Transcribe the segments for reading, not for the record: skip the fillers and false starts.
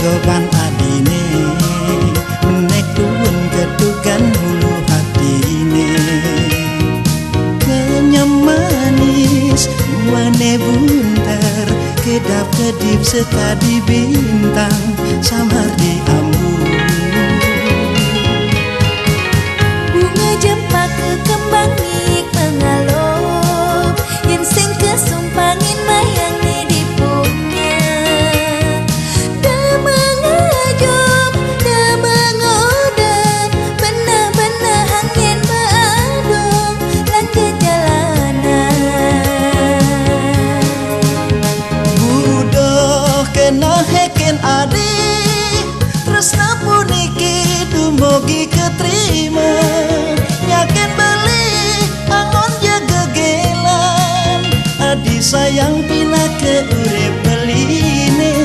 sanggoban adine menek tuwun ketukan hulu hatine kenyam manis wane bunter kedap kedip sekadi bintang samar di ambu bunga jempaka kembang nik mengalop yen sing kesumpangin mayang ni dipungnya damangajom damangodan benar-benar angin beadong lan ke jalanan budoh kena heken adik tresna puniki dumugi keterima yakin beli angon jaga gelan adi sayang pina ke urip beline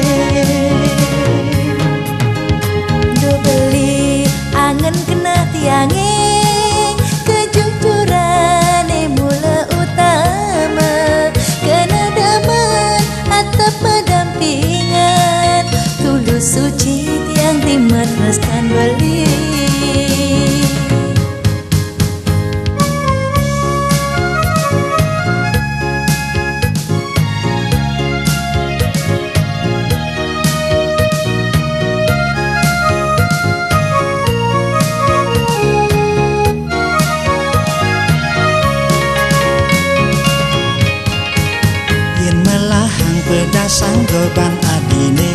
do beli angen kena tiange kejujuran mula utama kena daman atap pendampingan tulus suci tiang terima teruskan beli sanggoban adine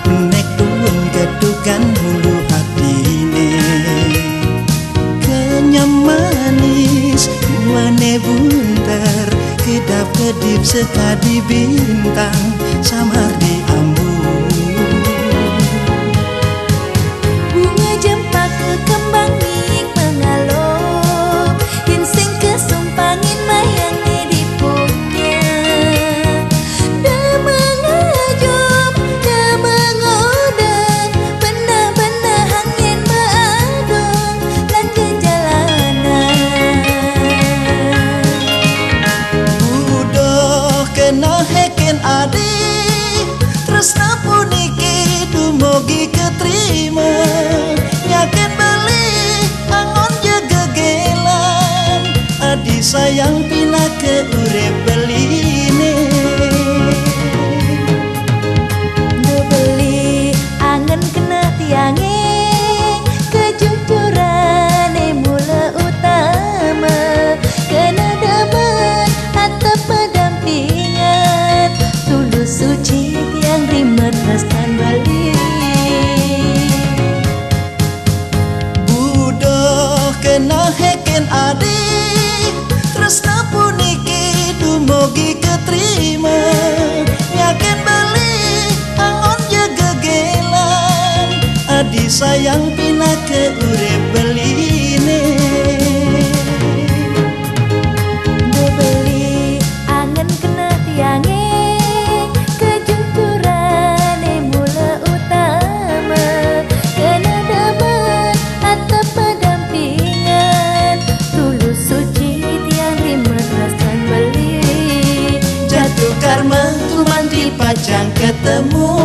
menek tuwun ketukan hulu hatine kenyam manis wane bunter kedap kedip sekadi bintang samar di ambu bunga jempaka kembang nik mengalop yen sing kesumpangin mayang ni dipungnya damangajom damangodan benar-benar angin beadong lan ke jalanan budoh kena heken adik tresna puniki dumugi keterima yakin beli angon jaga gelan adi sayang pina ke urip beline do beli angen kena tiange kejujuran mula utama kena daman atap pendampingan tulus suci tiang terima teruskan beli budoh kena heken adik tresna puniki dumugi keterima yakin beli angon jaga gelan adi sayang pina ke urip beline do beli angen kena tiange kejujuran mula utama kena daman atap pendampingan tulus suci tiang terima teruskan beli jatuh karma tu mantri pacang ketemu